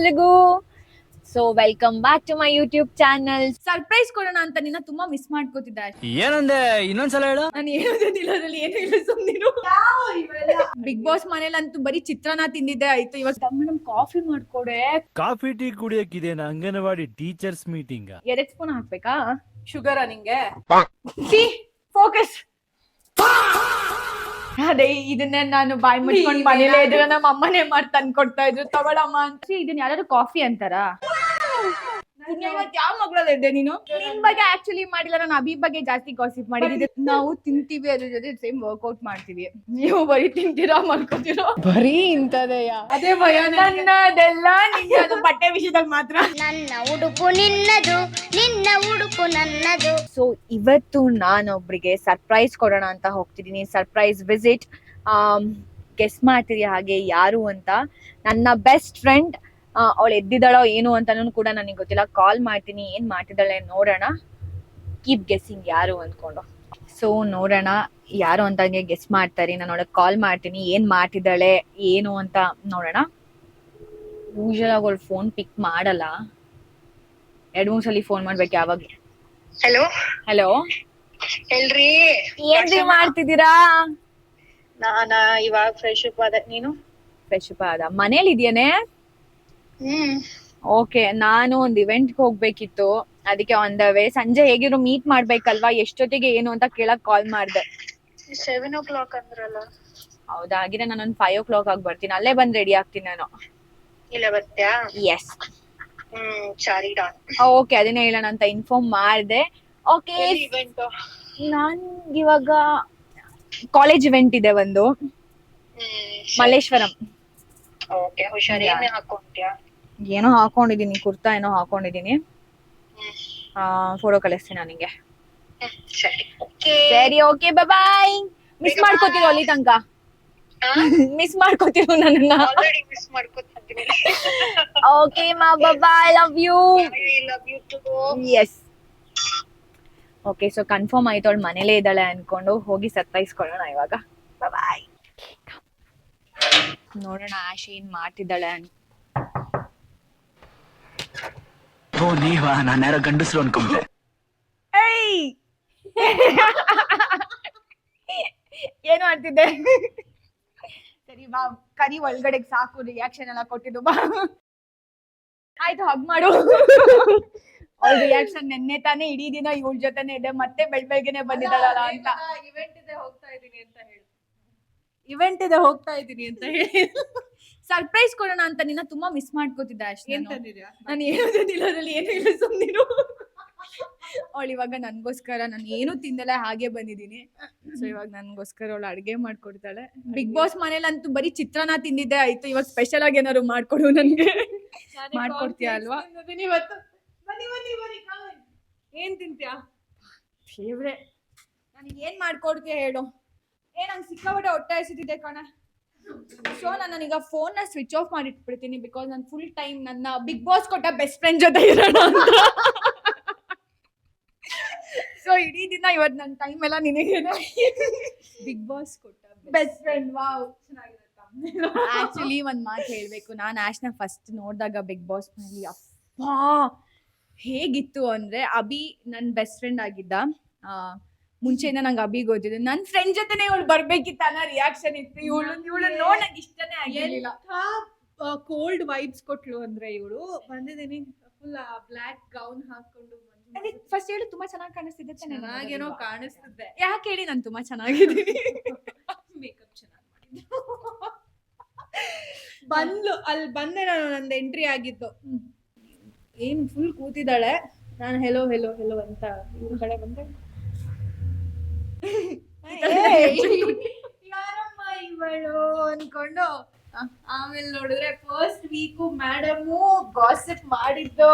ಎಲ್ರಿಗೂ. So welcome back to my YouTube channel. Surprise ಕೊಡೋಣ ಅಂತ ನಿನ್ನ ತುಂಬಾ ಮಿಸ್ ಮಾಡ್ಕೋತಿದ್ದೆ. ಏನಂದೆ ಇನ್ನೊಂದ್ಸಲ ಹೇಳು. ನಾನು ಹೇಳೋದಿಲ್ಲದ್ರಲ್ಲಿ ಏನು ಇಲ್ಲ, ಸುಮ್ಮನಿರು. ಬಿಗ್ ಬಾಸ್ ಮನೇಲಂತೂ ಬರೀ ಚಿತ್ರಾನ್ನ ತಿಂದಿದ್ದೆ ಆಯ್ತು. ಇವತ್ತು ಮೇಡಮ್ ಕಾಫಿ ಮಾಡ್ಕೊಡೆ. ಕಾಫಿ ಟೀ ಕುಡಿಯಕ್ಕಿದೇನ ಅಂಗನವಾಡಿ ಟೀಚರ್ಸ್ ಮೀಟಿಂಗ್? 2 ಸ್ಪೂನ್ ಹಾಕ್ಬೇಕಾ? ಶುಗರಾ ನಿಂಗೆ? ಫೋಕಸ್. ಅದೇ ಇದನ್ನೇ ನಾನು ಬಾಯಿ ಮುಚ್ಕೊಂಡು ಮನೇಲೆ ಇದ್ರೆ ನಮ್ಮ ಅಮ್ಮನೇ ಮಾಡಿ ತಂದು ಕೊಡ್ತಾ ಇದ್ರು, ತಗೊಳಮ್ಮ ಅಂತ. ಇದನ್ನ ಯಾರು ಕಾಫಿ ಅಂತಾರ? ಯಾವ ಮಗಳಲ್ಲ ಇದ್ದೆ ನೀನು? ನಿನ್ ಬಗ್ಗೆ ಆಕ್ಚುಲಿ ಮಾಡಿಲ್ಲ, ನಾನು ಅಭಿ ಬಗ್ಗೆ ಜಾಸ್ತಿ ಗಾಸಿಪ್ ಮಾಡಿದ್ದೆ. ನಾವು ತಿಂತೀವಿ, ಅದ್ರ ಜೊತೆ ಸೇಮ್ ವರ್ಕೌಟ್ ಮಾಡ್ತೀವಿ. ನೀವು ಬರೀ ತಿಂತೀರಾ ಮಾಡ್ಕೋತೀರೋ, ಬರೀ ಇಂತದೆಯಾ? ಅದೇ ಭಯ ನನ್ನದೆಲ್ಲ ನಿಂಗೆ, ಅದು ಬಟ್ಟೆ ವಿಷಯದಲ್ಲಿ ಮಾತ್ರ. ನನ್ನ ಉಡುಪು ನಿನ್ನದು, ನಿನ್ನ ಉಡುಪು ನನ್ನದು. ಸೊ ಇವತ್ತು ನಾನೊಬ್ರಿಗೆ ಸರ್ಪ್ರೈಸ್ ಕೊಡೋಣ ಅಂತ ಹೋಗ್ತಿದ್ದೀನಿ. Surprise visit. ಗೆಸ್ ಮಾಡ್ತೀರಿ ಹಾಗೆ ಯಾರು ಅಂತ? ನನ್ನ ಬೆಸ್ಟ್ ಫ್ರೆಂಡ್. ಅವಳು ಎದ್ದಿದ್ದಾಳೋ ಏನು ಅಂತಾನು ಕೂಡ ನನಗೆ ಗೊತ್ತಿಲ್ಲ. ಕಾಲ್ ಮಾಡ್ತೀನಿ, ಏನ್ ಮಾಡ್ತಿದ್ದಾಳೆ ನೋಡೋಣ. ಕೀಪ್ ಗೆಸ್ಸಿಂಗ್ ಯಾರು ಅಂದ್ಕೊಂಡು. ಸೊ ನೋಡೋಣ ಯಾರು ಅಂತ ಗೆಸ್ ಮಾಡ್ತಾರೆ. ನಾನು ಅವಳಿಗೆ ಕಾಲ್ ಮಾಡ್ತೀನಿ, ಏನ್ ಮಾಡ್ತಿದ್ದಾಳೆ ಏನು ಅಂತ ನೋಡೋಣ. ಯೂಶಲ್ ಆಗಿ ಅವಳು ಫೋನ್ ಪಿಕ್ ಮಾಡಲ್ಲ. 2-3 ಸಲ ಫೋನ್ ಮಾಡ್ಬೇಕು ಯಾವಾಗ. ಹಲೋ ಹಲೋ, ಹೇಳ್ರಿ. ಏನ್ರಿ ಮಾಡ್ತಿದ್ದೀರಾ? ನಾನ ಇವಾಗ ಫ್ರೆಶ್ ಅಪ್ ಆದ. ನೀನು? ಫ್ರೆಶ್ ಅಪ್ ಆದ. ಮನೇಲಿ ಇದೆಯೇನೆ? ಓಕೆ, ನಾನು ಒಂದ್ ಇವೆಂಟ್ ಹೋಗ್ಬೇಕಿತ್ತು, ಅದಕ್ಕೆ ಆನ್ ದ ವೇ. ಸಂಜೆ ಹೇಗಿದ್ರು ಮೀಟ್ ಮಾಡ್ಬೇಕಲ್ವಾ, ಎಷ್ಟೊತ್ತಿಗೆ ಏನು ಅಂತ ಕೇಳಕ್ ಕಾಲ್ ಮಾಡ್ದೆ. 7 o'clock ಅಂದ್ರಲ್ಲ. ಹೌದಾ, ಹಾಗಿದ್ರೆ ನಾನೊಂದ್ 5 o'clock ಆಗಿ ಬರ್ತೀನಿ. ಅಲ್ಲೇ ಬಂದ್ ರೆಡಿ ಆಗ್ತೀನಿ ನಾನು. ಇಲ್ಲ ಬರ್ತ್ಯಾ? ಎಸ್. ಸರಿ ಡಾನ್. ಓಕೆ, ಅದನ್ನೇ ಹೇಳೋಣ ಅಂತ ಇನ್ಫಾರ್ಮ್ ಮಾಡ್ದೆ. ಓಕೆ, ಇವೆಂಟ್ ನಾನ್ ಇವಾಗ ಕಾಲೇಜ್ ಇವೆಂಟ್ ಇದೆ ಒಂದು, ಮಲ್ಲೇಶ್ವರಂ. ಓಕೆ, ಹುಷಾರಿ. ಏನ್ ಹಾಕೊಂಡ್ಯಾ? ಏನೋ ಹಾಕೊಂಡಿದೀನಿ, ಕುರ್ತಾ ಏನೋ ಹಾಕೊಂಡಿದೀನಿ. ಫೋಟೋ ಕಳಿಸ್ತೀನಿ ನನಗೆ. ಸರಿ, ಓಕೆ. ಸರಿ, ಓಕೆ, ಬಾಯ್. ಮಿಸ್ ಮಾಡ್ಕೋತಿರೋ ಅಲ್ಲಿ ತನಕ? ಮಿಸ್ ಮಾಡ್ಕೋತಿರೋ ನನ್ನನ್ನ? ಆಲ್ರೆಡಿ ಮಿಸ್ ಮಾಡ್ಕೊತಿದ್ದೀನಿ. ಓಕೆ ಮಾ, bye, love you. I love you too. Yes. Okay, so confirm ಆಯ್ತು, ಅವಳು ಮನೇಲೇ ಇದ್ದಾಳೆ ಅನ್ಕೊಂಡು ಹೋಗಿ ಸರ್ಪ್ರೈಸ್ ಕೊಡೋಣ ಇವಾಗ. ಬಾಯ್. ನೋಡೋಣ ಆಶ್ ಏನ್ ಮಾಡ್ತಿದ್ದಾಳೆ ಅಂತ. ಓ ನೀವಾ? ನಾನು ಯಾರೋ ಗಂಡಸ್ರು ಅನ್ಕೊಂಡೆ. ಏನ್ ಮಾಡ್ತಿದ್ದೆ? ಸರಿ ಬಾ, ಕರಿ ಒಳಗಡೆಗೆ ಸಾಕು, ರಿಯಾಕ್ಷನ್ ಎಲ್ಲ ಕೊಟ್ಟಿದ್ದು. ಬಾ ಆಯ್ತು, ಹಗ್ ಮಾಡು. ಅವ್ಳ ರಿಯಾಕ್ಷನ್ ನೆನ್ನೆ ತಾನೇ ಇಡೀ ದಿನ ಇವಳ ಜೊತೆನೆ ಇದೆ, ಮತ್ತೆ ಬೆಳಗ್ಗೆನೆ ಬಂದಿದ್ದಾಳಲ್ಲ ಅಂತ. ಇವೆಂಟ್ ಇದೆ ಹೋಗ್ತಾ ಇದೀನಿ ಅಂತ ಹೇಳಿ ಸರ್ಪ್ರೈಸ್ ಕೊಡೋಣ ಅಂತ ನಿನ್ನ ತುಂಬಾ ಮಿಸ್ ಮಾಡ್ಕೋತಿದ್ದೆ ಅಷ್ಟೇ. ನಾನು ಹೇಳೋದಿಲ್ಲ, ಅದ್ರಲ್ಲಿ ಏನು ಇಲ್ಲ, ಸುಮ್ಮನಿರು. ಅವಳು ಇವಾಗ ನನ್ಗೋಸ್ಕರ, ನಾನು ಏನು ತಿಂದಲ್ಲ ಹಾಗೆ ಬಂದಿದ್ದೀನಿ. ಸೊ ಇವಾಗ ನನ್ಗೋಸ್ಕರ ಅವಳು ಅಡ್ಗೆ ಮಾಡ್ಕೊಡ್ತಾಳೆ. ಬಿಗ್ ಬಾಸ್ ಮನೇಲಂತೂ ಬರೀ ಚಿತ್ರಾನ್ನ ತಿಂದಿದ್ದೆ ಆಯ್ತು. ಇವಾಗ ಸ್ಪೆಷಲ್ ಆಗಿ ಏನಾದ್ರು ಮಾಡ್ಕೊಡು ನನ್ಗೆ. ಮಾಡ್ಕೊಡ್ತೀಯ ಅಲ್ವಾ? ಏನ್ ತಿಂತ್ಯಾ? ಫೇವ್ರೆಟ್. ನನಗೆ ಏನ್ ಮಾಡ್ಕೊಡ್ತೀಯ ಹೇಳು? ನಂಗೆ ಸಿಕ್ಕಾಪಟ್ಟೆ ಹೊಟ್ಟೆ ಹಸಿತಿದೆ ಕಣ. ಸೊ ನಾನೀಗ ಫೋನ್ ನ ಸ್ವಿಚ್ ಆಫ್ ಮಾಡಿ ಇಟ್ಬಿಡ್ತೀನಿ, ಬಿಕಾಸ್ ನಾನು ಫುಲ್ ಟೈಮ್ ನನ್ನ ಬಿಗ್ ಬಾಸ್ ಕೊಟ್ಟ ಬೆಸ್ಟ್ ಫ್ರೆಂಡ್ ಜೊತೆ ಇರೋಣ ಅಂತ. ಸೊ ಇಡೀ ದಿನ ಇವತ್ತು ನನ್ನ ಟೈಮ್ ಎಲ್ಲ ನಿನಗೆ. ಬಿಗ್ ಬಾಸ್ ಕೊಟ್ಟ ಬೆಸ್ಟ್ ಫ್ರೆಂಡ್. ವಾವ್, ಚೆನ್ನಾಗಿರುತ್ತೆ. ಆಕ್ಚುಲಿ ಒಂದ್ ಮಾತು ಹೇಳ್ಬೇಕು, ನಾನು ಆಶ್ನ ಫಸ್ಟ್ ನೋಡಿದಾಗ ಬಿಗ್ ಬಾಸ್ ಮನೇಲಿ ಅಪ್ಪಾ ಹೇಗಿತ್ತು ಅಂದ್ರೆ, ಅಭಿ ನನ್ನ ಬೆಸ್ಟ್ ಫ್ರೆಂಡ್ ಆಗಿದ್ದ. ಮುಂಚೆಯಿಂದ ನಂಗೆ ಅಭಿ ಗೊತ್ತಿದ್ದು, ನನ್ನ ಫ್ರೆಂಡ್ ಜೊತೆನೆ ಇವಳು ಬರ್ಬೇಕಿತ್ತು ಅನ್ನೋ ರಿಯಾಕ್ಷನ್ ಇತ್ತು. ಇವಳು ನೋಡ್ ನಂಗೆ ಇಷ್ಟನೇ ಆಗಿರ್ಲಿಲ್ಲ. ಕೋಲ್ಡ್ ವೈಬ್ಸ್ ಕೊಟ್ಲು ಅಂದ್ರೆ ಇವಳು. ಬಂದಿದ್ದೀನಿ ಫುಲ್ ಬ್ಲಾಕ್ ಗೌನ್ ಹಾಕೊಂಡು. ಫಸ್ಟ್ ಹೇಳಿ, ತುಂಬಾ ಚೆನ್ನಾಗಿ ಕಾಣಿಸ್ತಿದ್ದೆ. ಚೆನ್ನಾಗೇನೋ ಕಾಣಿಸ್ತಿದ್ದೆ. ಯಾಕೆ ಹೇಳಿ, ನಾನು ತುಂಬಾ ಚೆನ್ನಾಗಿದ್ದೀನಿ. ಮೇಕಪ್ ಚೆನ್ನಾಗಿ ಮಾಡಿದ್ದು. ಬಂದ್ಲು, ಅಲ್ಲಿ ಬಂದೆ ನಾನು, ನಂದು ಎಂಟ್ರಿ ಆಗಿತ್ತು. ಏನ್ ಫುಲ್ ಕೂತಿದ್ದಾಳೆ. ನಾನು ಹೆಲೋ ಹೆಲೋ ಹೆಲೋ ಅಂತ ಇವ್ರ ಕಡೆ ಬಂದೆ. ಯಾರಮ್ಮ ಇವಳು ಅನ್ಕೊಂಡು ಆಮೇಲೆ ನೋಡಿದ್ರೆ ಫಸ್ಟ್ ವೀಕು ಮೇಡಮು ಗಾಸಿಪ್ ಮಾಡಿದ್ದು.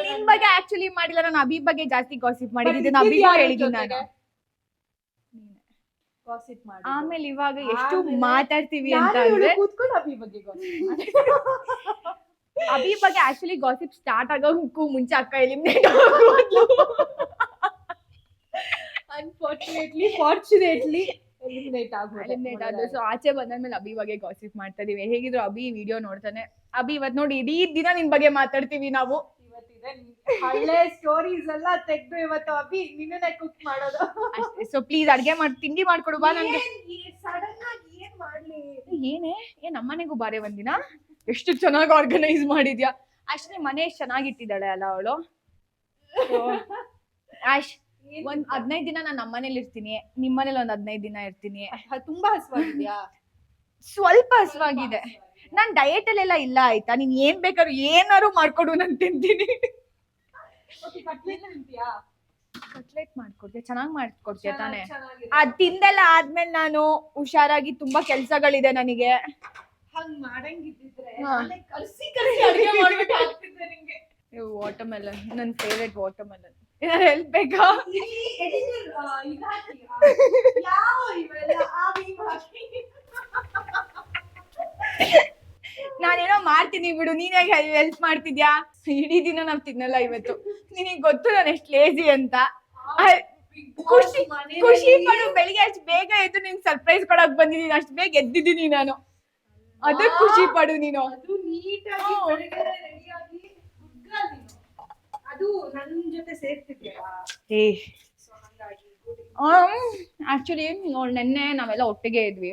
ನಿನ್ ಬಗ್ಗೆ ಆಕ್ಚುಲಿ ಮಾಡಿಲ್ಲ, ನಾನು ಅಭಿ ಬಗ್ಗೆ ಜಾಸ್ತಿ ಗಾಸಿಪ್ ಮಾಡಿದ್ದೀನಿ. ಅಭಿ ಹೇಳಿದ್ದೀನಿ ನಾನು. ಗಾಸಿಪ್ ಮಾಡಿ ಆಮೇಲೆ ಇವಾಗ ಎಷ್ಟು ಮಾತಾಡ್ತೀವಿ ಅಂತ ಅಂದ್ರೆ, ಕೂತ್ಕೊಂಡು ಅಭಿ ಬಗ್ಗೆ ಗಾಸಿಪ್ ಮಾಡಿ. ಅಭಿ ಬಗ್ಗೆ ಆಕ್ಚುಲಿ ಗಾಸಿಪ್ ಸ್ಟಾರ್ಟ್ ಆಗೋಕ್ಕೂ ಮುಂಚೆ ಅಕ್ಕ ಎಲಿಮಿನೇಟ್ ಆಗೋದ್ಲು. ಫಾರ್ಚುನೇಟ್ಲಿ ಎಲಿಮಿನೇಟ್ ಆಗೋದು. ಸೊ ಆಚೆ ಬಂದ್ಮೇಲೆ ಅಭಿ ಬಗ್ಗೆ ಗಾಸಿಪ್ ಮಾಡ್ತಾ ಇದೀವಿ. ಹೇಗಿದ್ರು ಅಭಿ ವಿಡಿಯೋ ನೋಡ್ತಾನೆ, ಅಭಿ ಇವತ್ ನೋಡಿ ಇಡೀ ದಿನ ನಿನ್ ಬಗ್ಗೆ ಮಾತಾಡ್ತೀವಿ ನಾವು. ಇವತ್ತಿದೆ ಹಳ್ಳೆ ಸ್ಟೋರೀಸ್ ಎಲ್ಲ ತೆಗ್ದು ಇವತ್ತು ಅಭಿ ನಿನ್ನೆ ಕುಕ್ ಮಾಡೋದು. ಸೊ ಪ್ಲೀಸ್ ಅಡ್ಗೆ ತಿಂಡಿ ಮಾಡ್ಕೊಡು ಬಾ ನನ್ಗೆ. ಸಡನ್ ಆಗಿ ಏನ್ ಮಾಡ್ಲಿ? ಏನ್ ನಮ್ಮನೆಗೂ ಬಾರೆ ಒಂದಿನ. ಎಷ್ಟು ಚೆನ್ನಾಗಿ ಆರ್ಗನೈಸ್ ಮಾಡಿದ್ಯಾ. ಅಷ್ಟೇ ಮನೆ ಎಷ್ಟ್ ಚೆನ್ನಾಗಿಟ್ಟಿದ್ದಾಳೆ ಅಲ್ಲ ಅವಳು. ಆಶ್ ಒಂದ್ 15 ದಿನ ನಾನು ನಮ್ಮನೇಲಿ ಇರ್ತೀನಿ, ನಿಮ್ಮನೇಲಿ ಒಂದ್ 15 ದಿನ ಇರ್ತೀನಿ. ತುಂಬಾ ಹಸುವಾಗಿದ್ಯಾ? ಸ್ವಲ್ಪ ಹಸುವಾಗಿದೆ. ನಾನ್ ಡಯಟ್ ಅಲ್ಲೆಲ್ಲ ಇಲ್ಲ ಆಯ್ತಾ. ನೀನ್ ಏನ್ ಬೇಕಾದ್ರು ಏನಾರು ಮಾಡ್ಕೊಡು ನಾನು ತಿಂತೀನಿ. ಕಟ್ಲೆಟ್ ಮಾಡ್ಕೊಡ್ತೀಯ, ಚೆನ್ನಾಗ್ ಮಾಡ್ಕೊಡ್ತೀಯ ತಾನೇ? ಅದ್ ತಿಂದೆಲ್ಲ ಆದ್ಮೇಲೆ ನಾನು ಹುಷಾರಾಗಿ ತುಂಬಾ ಕೆಲ್ಸಗಳಿದೆ ನನಗೆ. ಹಂಗ್ ಮಾಡಂಗಿದ್ರೆ ಹಾ. ಕಲ್ಸಿ ಅಡ್ಗೆ ಮಾಡ್ಬಿಟ್ಟು ಹಾಕ್ತಿದ್ದೆ ನಿಂಗೆ. ವಾಟರ್ಮೆಲನ್ ನನ್ ಫೇವ್ರೆಟ್ ವಾಟರ್ಮೆಲನ್. ಏನಾದ್ರು ಹೆಲ್ಪ್ ಬೇಕಾ? ನಾನೇನೋ ಮಾಡ್ತೀನಿ ಬಿಡು, ನೀನ್ ಹೇಗೆ ಹೆಲ್ಪ್ ಮಾಡ್ತಿದ್ಯಾ? ಇಡೀ ದಿನ ನಾವ್ ತಿನ್ನಲ್ಲ ಇವತ್ತು. ನಿನಗ್ ಗೊತ್ತು ನಾನು ಎಷ್ಟ್ ಲೇಜಿ ಅಂತ. ಖುಷಿ ಪಡು, ಬೆಳಿಗ್ಗೆ ಅಷ್ಟ್ ಬೇಗ ಎದ್ದು ನಿನ್ ಸರ್ಪ್ರೈಸ್ ಕೊಡಕ್ ಬಂದಿದ್ದೀನಿ, ಅಷ್ಟ್ ಬೇಗ ಎದ್ದಿದ್ದೀನಿ ನಾನು. ಅದಕ್ಕೆ ಖುಷಿ ಪಡು ನೀನು. ಅದು ನೀಟಾಗಿ ಬೆಳಗ್ಗೆ ರೆಡಿಯಾಗಿ ಅದು ನನ್ ಜೊತೆ ಸೇರ್ತಿದ್ಯಾ? ಆಕ್ಚುಲಿ ನೆನ್ನೆ ನಾವೆಲ್ಲ ಒಟ್ಟಿಗೆ ಇದ್ವಿ,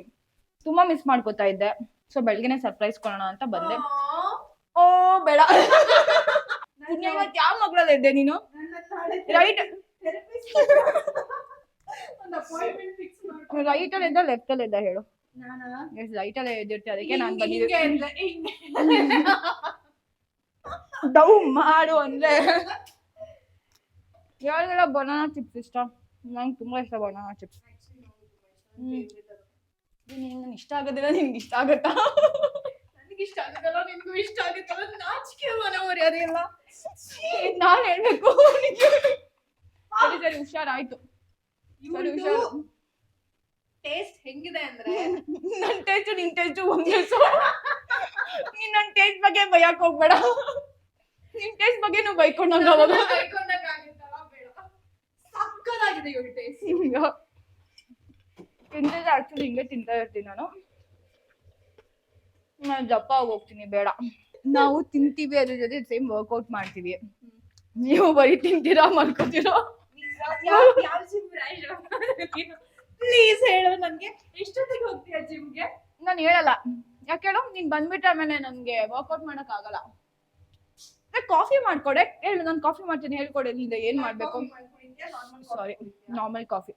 ತುಂಬಾ ಮಿಸ್ ಮಾಡ್ಕೋತಾ ಇದ್ದೆ. ಸೊ ಬೆಳಗ್ಗೆನೆ ಸರ್ಪ್ರೈಸ್ ಕೊಡೋಣ ಅಂತ ಬಂದೆ. ಓ ಬೇಡ, ಇವತ್ತು ಯಾವ ಮಗಳಲ್ಲ ಇದ್ದೆ ನೀನು? ರೈಟ್ ರೈಟ್ ಅಲ್ಲಿ ಇದ್ದ ಲೆಫ್ಟ್ ಅಲ್ಲಿ ಇದ್ದ ಹೇಳು? ರೈಟ್ ಅಲ್ಲೇ ಎದ್ದಿರ್ತೀಯ, ಅದಕ್ಕೆ ನಾನ್ ಬಂದಿದ್ದೆ. ಡೌ ಮಾಡು ಅಂದ್ರೆ ಯಾರಿಗೆಲ್ಲ ಬನಾನಾ ಚಿಪ್ಸ್ ಇಷ್ಟ? ನಂಗೆ ತುಂಬಾ ಇಷ್ಟ ಬನಾನಾ ಚಿಪ್ಸ್. ನಿನ್ಗೆ ಇಷ್ಟ ಆಗೋದಿಲ್ಲ, ನಿನ್ಗೆ ಇಷ್ಟ ಆಗತ್ತಾ? ನನಗೆ ಇಷ್ಟ ಆಗುತ್ತಲ್ಲ, ನಿನ್ಗೂ ಇಷ್ಟ ಆಗುತ್ತಲ್ಲ. ನಾಚಿಕೆ ಮನವರಿ ಅದೆಲ್ಲ ನಾನ್ ಹೇಳ್ಬೇಕು. ಸರಿ ಸರಿ ಹುಷಾರಾಯ್ತು. ಸರಿ ಹುಷಾರು. ಟೇಸ್ಟ್ ಹೆಂಗಿದೆ ಅಂದ್ರೆ ನನ್ ಟೇಸ್ಟ್ ನಿನ್ ಟೇಸ್ಟ್ ಒಂದೇ. ನೀನ್ ನನ್ ಟೇಸ್ಟ್ ಬಗ್ಗೆ ಬಯಕ್ ಹೋಗ್ಬೇಡ. ನಿನ್ ಟೇಸ್ಟ್ ಬಗ್ಗೆ ನೀವು ಬೈಕೊಂಡಂಗ ಅವಾಗ ಸಕ್ಕದಾಗಿದೆ ಇವ್ರ ಟೇಸ್ಟ್. ತಿಂತಿದ್ರೆ ಆಕ್ಚುಲಿ ಹಿಂಗೆ ತಿಂತಾ ಇರ್ತೀನಿ ನಾನು ದಪ್ಪ ಹೋಗ್ತೀನಿ. ಬೇಡ, ನಾವು ತಿಂತೀವಿ, ಅದ್ರ ಜೊತೆ ಸೇಮ್ ವರ್ಕೌಟ್ ಮಾಡ್ತೀವಿ. ನೀವು ಬರೀ ತಿಂತೀರಾ ಮಾಡ್ಕೋತೀರಾ? ಪ್ಲೀಸ್ ಹೇಳು ನನ್ಗೆ, ಎಷ್ಟೊತ್ತಿಗೆ ಹೋಗ್ತೀಯ ಜಿಮ್ಗೆ? ನಾನು ಹೇಳಲ್ಲ. ಯಾಕೆ ಹೇಳು? ನೀನ್ ಬಂದ್ಬಿಟ್ಟ ಆಮೇಲೆ ನನ್ಗೆ ವರ್ಕೌಟ್ ಮಾಡಕ್ ಆಗಲ್ಲ. ಕಾಫಿ ಮಾಡ್ಕೊಡೆ ಹೇಳು, ನಾನು ಕಾಫಿ ಮಾಡ್ತೀನಿ, ಹೇಳ್ಕೊಡೆ. ನಿಂದ ಏನ್ ಮಾಡ್ಬೇಕು? ಸಾರಿ, ನಾರ್ಮಲ್ ಕಾಫಿ.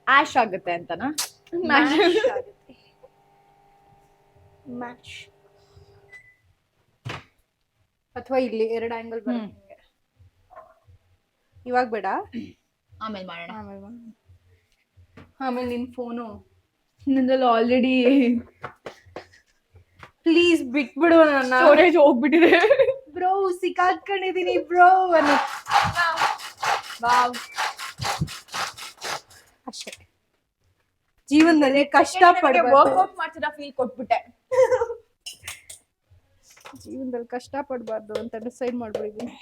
ಆಶ್ ಆಗುತ್ತೆ ಅಂತನಾ? ಮ್ಯಾಚ್ ಅಥವಾ ಇಲ್ಲಿ 2 ಆಂಗಲ್ ಬರುತ್ತೆ. ಇವಾಗ ಬೇಡ, ಆಮೇಲೆ ಮಾಡೋಣ. ಆಮೇಲೆ ನಿನ್ ಫೋನು ನಂದಲ್ಲಿ ಆಲ್ರೆಡಿ ಪ್ಲೀಸ್ ಬಿಟ್ಬಿಡು ನನ್ನ. ಸ್ಟೋರೇಜ್ ಹೋಗ್ಬಿಟ್ಟಿದೆ. ಬ್ರೋ ಸಿಕ್ಕಾಕೊಂಡಿದೀನಿ ಬ್ರೋ ಅನ್ನೋ. ಅಷ್ಟೇ, ಜೀವನದಲ್ಲಿ ಕಷ್ಟ ಪಡ್ಬಾರ್ದು. ವರ್ಕೌಟ್ ಮಾಡ್ತಿರೋ ಫೀಲ್ ಕೊಟ್ಬಿಟ್ಟೆ. ಜೀವನದಲ್ಲಿ ಕಷ್ಟ ಪಡ್ಬಾರ್ದು ಅಂತ ಡಿಸೈಡ್ ಮಾಡ್ಬಿಟ್ಟಿದ್ದೀನಿ.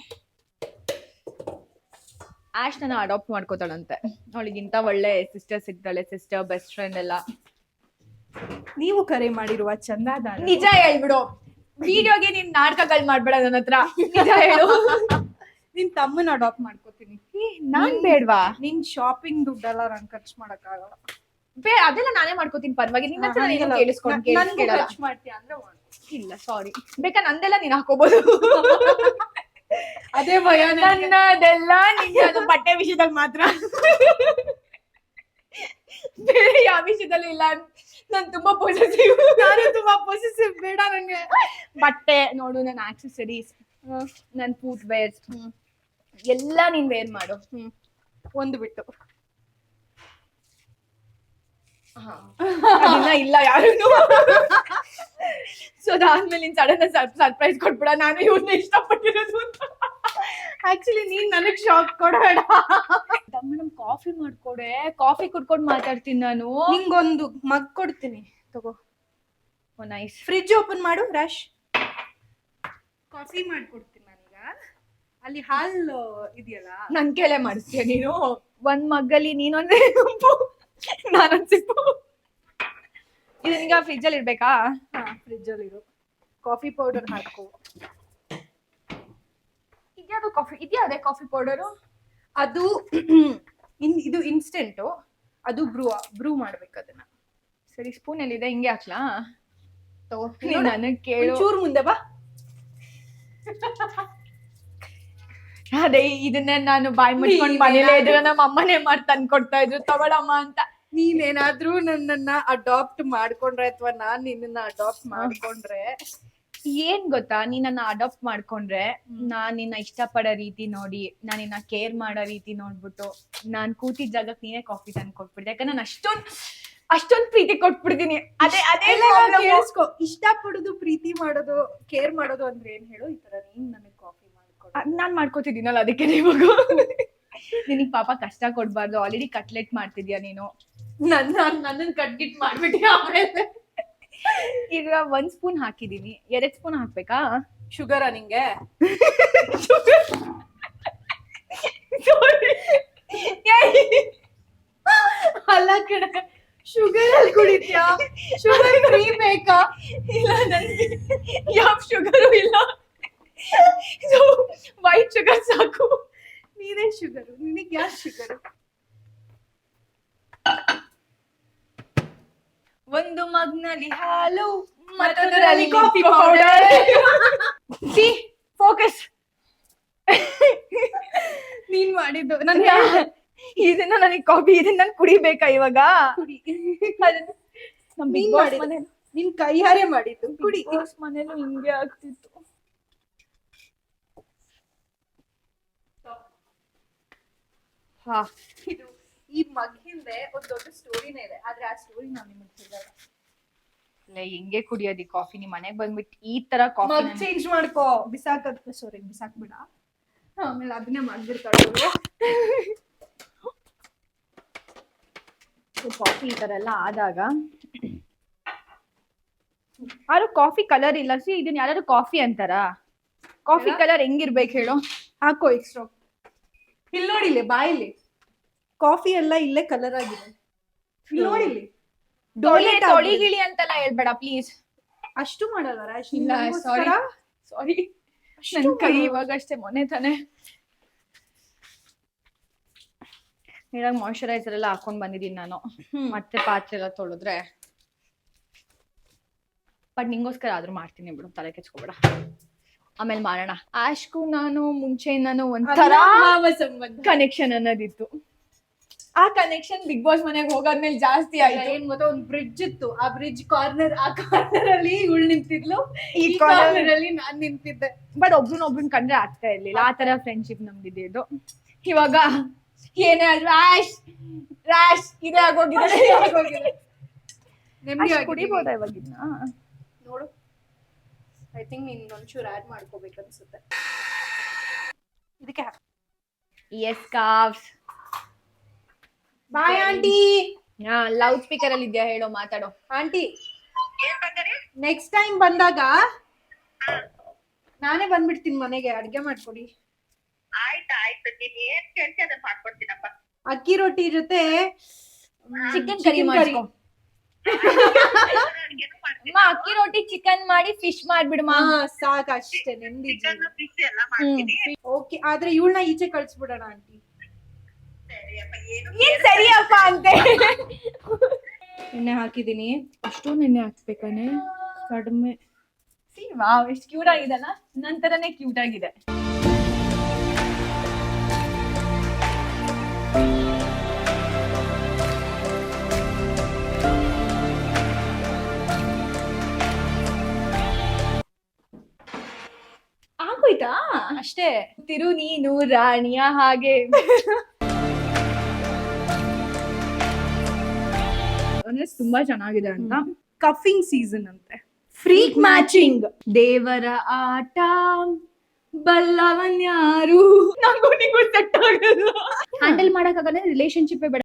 ಆಶ್ ನನ್ನ ಅಡಾಪ್ಟ್ ಮಾಡ್ಕೋತಾಳಂತೆ. ಅವಳಿಗಿಂತ ಒಳ್ಳೆ ಸಿಸ್ಟರ್ ಸಿಗ್ತಾಳೆ, ಸಿಸ್ಟರ್ ಬೆಸ್ಟ್ ಫ್ರೆಂಡ್ ಎಲ್ಲ. ನೀವು ಕರೆ ಮಾಡಿರುವ ಚಂದಾದ ನಿಜ ಹೇಳ್ಬಿಡು. ವಿಡಿಯೋಗೆ ನೀನ್ ನಾಟಕಗಳು ಮಾಡ್ಬೇಡ ನನ್ನ ಹತ್ರ. ನಿಜ ಹೇಳು. ನಿನ್ ತಮ್ಮನ ಅಡಾಪ್ಟ್ ಮಾಡ್ಕೋತೀನಿ. ನಾನ್ ಬೇಡ್ವಾ? ನಿನ್ ಶಾಪಿಂಗ್ ದುಡ್ಡೆಲ್ಲ ನಾನ್ ಖರ್ಚು ಮಾಡಕ್ ಆಗಲ್ಲ. ಅದೆಲ್ಲ ನಾನೇ ಮಾಡ್ಕೋತೀನಿ, ಪರವಾಗಿ. ನಿನ್ನ ಹತ್ರ ನಾನು ಕೇಳಿಸ್ಕೊಂಡು ಖರ್ಚು ಮಾಡ್ತೀಯ ಅಂದ್ರೆ ಇಲ್ಲ, ಸಾರಿ. ಬೇಕಾ ನಂದೆಲ್ಲ ನೀನ್ ಹಾಕೋಬಹುದು. ಅದೇ ಭಯ ನನ್ನದೆಲ್ಲ ನಿನ್ನ ಬಟ್ಟೆ ವಿಷಯದಲ್ಲಿ ಮಾತ್ರ, ಬೇರೆ ಯಾವ ವಿಷಯದಲ್ಲೂ ಇಲ್ಲ. ನಾನ್ ತುಂಬಾ ಪೊಸೆಸಿವ್. ನಾನು ತುಂಬಾ ಪೊಸೆಸಿವ್. ಬೇಡ ನಂಗೆ. ಬಟ್ಟೆ ನೋಡು, ನನ್ನ ಆಕ್ಸೆಸರೀಸ್, ನನ್ ಫುಟ್ ವೇರ್ಸ್ ಎಲ್ಲ ನೀನ್ ವೇರ್ ಮಾಡು. ಒಂದು ಬಿಟ್ಟು ಅದನ್ನ ಇಲ್ಲ ಯಾರು. ಸೊ ಅದಾದ್ಮೇಲೆ ನೀನ್ ಸಡನ್ ಸರ್ಪ್ರೈಸ್ ಕೊಟ್ಬಿಡ. ನಾನು ಇವ್ರನ್ನ ಇಷ್ಟಪಟ್ಟಿರೋದು ಅಂತ. ಆಕ್ಚುಲಿ ನೀನ್ ನನಗ್ ಶಾಕ್ ಕೊಡಬೇಡ. ನಮ್ ಕಾಫಿ ಮಾಡ್ಕೊಡೆ, ಕಾಫಿ ಕುಡ್ಕೊಂಡು ಮಾತಾಡ್ತೀನಿ ನಾನು. ನಿಂಗೊಂದು ಮಗ್ ಕೊಡ್ತೀನಿ, ತಗೋ. ನೈಸ್. ಫ್ರಿಡ್ಜ್ ಓಪನ್ ಮಾಡು ರಾಶ್. ಕಾಫಿ ಮಾಡ್ಕೊಡ್ತೀನಿ ನಾನೀಗ. ಅಲ್ಲಿ ಹಾಲು ಇದೆಯಲ್ಲ, ನನ್ ಕೆಲೆ ಮಾಡಿಸ್ತೀಯ ನೀನು? ಒಂದ್ ಮಗ್ಗಲ್ಲಿ ನೀನೊಂದ್ ಗುಂಪು ನಾನೊಂದ್ ಸಿಪ್ಪು. ಇದೀಗ ಫ್ರಿಜ್ ಅಲ್ಲಿ ಇಡ್ಬೇಕಾ? ಫ್ರಿಜ್ ಅಲ್ಲಿ ಇರು. ಕಾಫಿ ಪೌಡರ್ ಹಾಕೋ. ಇದ್ಯಾವ್ದೇ ಕಾಫಿ ಪೌಡರು? ಅದು ಇದು ಇನ್ಸ್ಟೆಂಟು, ಅದು ಬ್ರೂ ಮಾಡ್ಬೇಕು ಅದನ್ನ. ಸರಿ, ಸ್ಪೂನ್ ಎಲ್ಲಿದೆ? ಹಿಂಗೆ ಹಾಕ್ಲಾ? ನೋಡು. ನನಗ್ ಕೇಳು. ಚೂರು ಮುಂದೆ ಬಾ. ಅದೇ ಇದನ್ನೇ ನಾನು ಬಾಯಿ ಮುಚ್ಕೊಂಡ್ ಮನೇಲೆ ಇದ್ರೆ ನಮ್ಮ ಅಮ್ಮನೇ ಮಾಡಿ ತಂದ್ಕೊಡ್ತಾ ಇದ್ರು, ತಗೊಳಮ್ಮ ಅಂತ. ನೀನೇನಾದ್ರೂ ನನ್ನನ್ನ ಅಡಾಪ್ಟ್ ಮಾಡ್ಕೊಂಡ್ರೆ ಅಥವಾ ನಾನ್ ನಿನ್ನ ಅಡಾಪ್ಟ್ ಮಾಡ್ಕೊಂಡ್ರೆ, ಏನ್ ಗೊತ್ತಾ, ನೀನ್ ನನ್ನ ಅಡಾಪ್ಟ್ ಮಾಡ್ಕೊಂಡ್ರೆ ನಾನ್ ನಿನ್ನ ಇಷ್ಟಪಡೋ ರೀತಿ ನೋಡಿ, ನಾನ್ ನಿನ್ನ ಕೇರ್ ಮಾಡೋ ರೀತಿ ನೋಡ್ಬಿಟ್ಟು ನಾನ್ ಕೂತಿದ್ ಜಾಗಕ್ಕೆ ನೀನೇ ಕಾಫಿ ತಂದು ಕೊಟ್ಬಿಡ್ದೆ. ಯಾಕಂದ್ರೆ ನಾನು ಅಷ್ಟೊಂದ್ ಪ್ರೀತಿ ಕೊಟ್ಬಿಡ್ತೀನಿ. ಅದೇ ಕೇಳಿಸ್ಕೊ, ಇಷ್ಟ ಪಡೋದು, ಪ್ರೀತಿ ಮಾಡೋದು, ಕೇರ್ ಮಾಡೋದು ಅಂದ್ರೆ ಏನ್ ಹೇಳು? ಈ ತರ ನೀನ್ ನನಗ್ ಕಾಫಿ ಮಾಡ್ಕೊಡು. ನಾನ್ ಮಾಡ್ಕೋತಿದ್ದೀನಲ್ಲ, ಅದಕ್ಕೆ ಇವಾಗ ನಿನಗ್ ಪಾಪ ಕಷ್ಟ ಕೊಡ್ಬಾರ್ದು. ಆಲ್ರೆಡಿ ಕಟ್ಲೆಟ್ ಮಾಡ್ತಿದ್ಯಾ ನೀನು, ನನ್ನನ್ ಕಟ್ಗಿಟ್ ಮಾಡ್ಬಿಟ್ಟಿ. ಆಮೇಲೆ ಈಗ 1 ಸ್ಪೂನ್ ಹಾಕಿದೀನಿ, 2 ಸ್ಪೂನ್ ಹಾಕ್ಬೇಕಾ? ಶುಗರಾ ನಿಂಗೆ? ಅಲ್ಲ ಕಣ, ಶುಗರ್ ಅಲ್ಲಿ ಕುಡಿತ್ಯಾ? ಶುಗರ್ ಫ್ರೀ ಬೇಕಾ? ಇಲ್ಲ, ನನ್ಗೆ ಯಾವ ಶುಗರು ಇಲ್ಲ, ವೈಟ್ ಶುಗರ್ ಸಾಕು. ನೀನೇ ಶುಗರು, ನಿನಗೆ ಯಾವ ಶುಗರು? ಒಂದು ಮಗ್ನಲ್ಲಿ ಹಾಲು, ಮತ್ತೊಂದರಲ್ಲಿ ಕಾಫಿ ಪೌಡರ್. ಫೋಕಸ್. ನೀನ್ ಮಾಡಿದ್ದು ಇದನ್ನ ನನಗೆ ಕಾಫಿ, ಇದನ್ನ ನಾನು ಕುಡಿಬೇಕಾ ಇವಾಗ? ಕುಡಿ. ನಮ್ ನೀನ್ ಬಿಗ್ ಬಾಸ್ ಮಾಡಿದ್ದು. ಮನೇಲಿ, ನಿನ್ ಕೈಯಾರೆ ಮಾಡಿದ್ದು, ಕುಡಿ. ಬಿಗ್ ಬಾಸ್ ಮನೇಲೂ ಹಿಂಗೆ ಆಗ್ತಿತ್ತು. ಹಾ, ಇದು ಈ ಮಗ್ ಹಿಂದೆ ಒಂದ್ ದೊಡ್ಡ ಸ್ಟೋರಿನೇ ಇದೆ, ಆದ್ರೆ ಆ ಸ್ಟೋರಿ ನಾವ್ ನಿಮಗೆ ಹೇಳಲ್ಲ. ಹಿಂಗೆ ಕುಡಿಯೋದಿ ಕಾಫಿ? ನಿಮ್ ಮನೆಗ್ ಬಂದ್ಬಿಟ್ಟು ಈ ತರ ಕಾಫಿ ಮಗ್ ಚೇಂಜ್ ಮಾಡ್ಕೋ. ಬಿಸಾಕ್ಬಿಡ. ಆಮೇಲೆ ಅದನ್ನೇ ಮಾಡ್ಬಿಡ್ತಾಳೆ. ಕಾಫಿ ಈ ತರ ಎಲ್ಲ ಆದಾಗ ಯಾರು ಕಾಫಿ ಕಲರ್ ಇಲ್ಲ. ಇದನ್ನ ಯಾರು ಕಾಫಿ ಅಂತಾರ? ಕಾಫಿ ಕಲರ್ ಹೆಂಗಿರ್ಬೇಕು ಹೇಳು? ಹಾಕೋ ಎಕ್ಸ್ಟ್ರಾ. ಇಲ್ಲಿ ನೋಡಿಲಿ, ಬಾಯಿಲಿ ಕಾಫಿ ಎಲ್ಲ ಇಲ್ಲೇ ಕಲರ್ ಆಗಿದೆ. ಇಲ್ಲಿ ನೋಡಿಲಿ, ತೊಳಿ ಗಿಳಿ ಅಂತೆಲ್ಲ ಹೇಳ್ಬೇಡ ಪ್ಲೀಸ್. ಅಷ್ಟು ಮಾಡಲ್ಲ ರಾಶ್. ಇಲ್ಲ, ಸಾರಿ, ನನ್ ಕೈ ಇವಾಗ ಅಷ್ಟೇ, ಮೊನ್ನೆ ತಾನೆ ನೀರಾಗ ಮಾಯಿಶ್ಚರೈಸರ್ ಎಲ್ಲ ಹಾಕೊಂಡ್ ಬಂದಿದ್ದೀನಿ ನಾನು. ಮತ್ತೆ ಪಾತ್ರೆ ಎಲ್ಲ ತೊಳೆದ್ರೆ, ಬಟ್ ನಿಂಗೋಸ್ಕರ ಆದ್ರೂ ಮಾಡ್ತೀನಿ ಬಿಡು, ತಲೆ ಕೆಚ್ಕೋಬೇಡ. ಆಮೇಲೆ ಮಾಡೋಣ. ಆಶ್ಕು ನಾನು ಮುಂಚೆಯಿಂದಾನು ಒಂಥರ ಸಂಬಂಧ ಕನೆಕ್ಷನ್ ಅನ್ನೋದಿತ್ತು. ಆ ಕನೆಕ್ಷನ್ ಬಿಗ್ ಬಾಸ್ ಮನೆಗೆ ಹೋಗಾದ್ಮೇಲೆ ಜಾಸ್ತಿ ಆಯ್ತು. ಏನ್ ಗೊತ್ತಾ, ಒಂದ್ ಬ್ರಿಡ್ಜ್ ಇತ್ತು. ಆ ಬ್ರಿಡ್ಜ್ ಕಾರ್ನರ್ ಅಲ್ಲಿ ಇವಳು ನಿಂತಿದ್ಲು, ಈ ಈ ಕಾರ್ನರ್ ಅಲ್ಲಿ ನಾನ್ ನಿಂತಿದ್ದೆ. ಬಟ್ ಒಬ್ರನ್ನ ಕಂಡ್ರೆ ಆಗ್ತಾ ಇರ್ಲಿಲ್ಲ. ಆ ತರ ಫ್ರೆಂಡ್ಶಿಪ್ ನಮ್ದಿದ್ದು. ಇವಾಗ ಏನೇ ಆದ್ರೂ ರ್ಯಾಶ್ ಇದೇ ಆಗೋಗಿದೆ. ನೆಮ್ಮದಿ ಕುಡಿಬೋದಾ ಇವಾಗಿನ್ನ? ನೋಡು, ಐ ಥಿಂಕ್ ನೀನ್ ಒಂಚೂರು ಆಡ್ ಮಾಡ್ಕೋಬೇಕನ್ಸುತ್ತೆ ಇದಕ್ಕೆ. ಎಸ್ ಕಾವ್ಸ್. Bye aunty. ಲೌಡ್ ಸ್ಪೀಕರ್ ಅಲ್ಲಿ ಇದ್ಯಾ? ಹೇಳೋ, ಮಾತಾಡೋ. ಆಂಟಿ, ನೆಕ್ಸ್ಟ್ ಟೈಮ್ ಬಂದಾಗ ನಾನೇ ಬಂದ್ಬಿಡ್ತೀನಿ ಮನೆಗೆ, ಅಡ್ಗೆ ಮಾಡ್ಕೊಡಿ. ಆಯ್ತು, ನೀನ್ ಏನ್ ಕೇಳ್ತಿ ಅದನ್ನ ಮಾಡ್ಕೊಡ್ತೀನಪ್ಪ. ಅಕ್ಕಿ ರೊಟ್ಟಿ ಜೊತೆ ಚಿಕನ್ ಕರಿ ಮಾಡ್ಕೊ. ಅಕ್ಕಿ ರೊಟ್ಟಿ ಚಿಕನ್ ಮಾಡಿ ಫಿಶ್ ಮಾಡ್ಬಿಡಮ್ಮ. ಸಾಕ್ ಅಷ್ಟೇ, ನೆಮ್ಮದಿ. ಫಿಶ್ ಎಲ್ಲ ಮಾಡ್ತೀನಿ. ಓಕೆ, ಆದ್ರೆ ಇವಳನ್ನ ಈಚೆ ಕಳ್ಸ್ಬಿಡೋಣ ಆಂಟಿ. ಏನ್ ಸರಿಯಪ್ಪ ಅಂತೆ. ಎಣ್ಣೆ ಹಾಕಿದೀನಿ. ಅಷ್ಟೊಂದು ಎಣ್ಣೆ ಹಾಕ್ಬೇಕಾನೆ? ಕಡಿಮೆ. ವಾವ್, ಎಷ್ಟು ಕ್ಯೂಟ್ ಆಗಿದೆಲ್ಲ. ನಂತರನೇ ಕ್ಯೂಟ್ ಆಗಿದೆ. ಆಗೋಯ್ತಾ? ಅಷ್ಟೇ. ತಿರು ನೀನು ರಾಣಿಯ ಹಾಗೆ. ಅಂದ್ರೆ ತುಂಬಾ ಚೆನ್ನಾಗಿದೆ ಅಂತ. ಕಫಿಂಗ್ ಸೀಸನ್ ಅಂತೆ. Freak matching. ದೇವರ ಆಟ ಬಲ್ಲವನ್ಯಾರು. ನಂಗೂ ನೀವು ಸೆಟ್ ಆಗಲ್ಲ. ಹ್ಯಾಂಡಲ್ ಮಾಡಕ್ಕಾಗಲ್ಲ, ರಿಲೇಶನ್ಶಿಪ್ ಬೇಡ.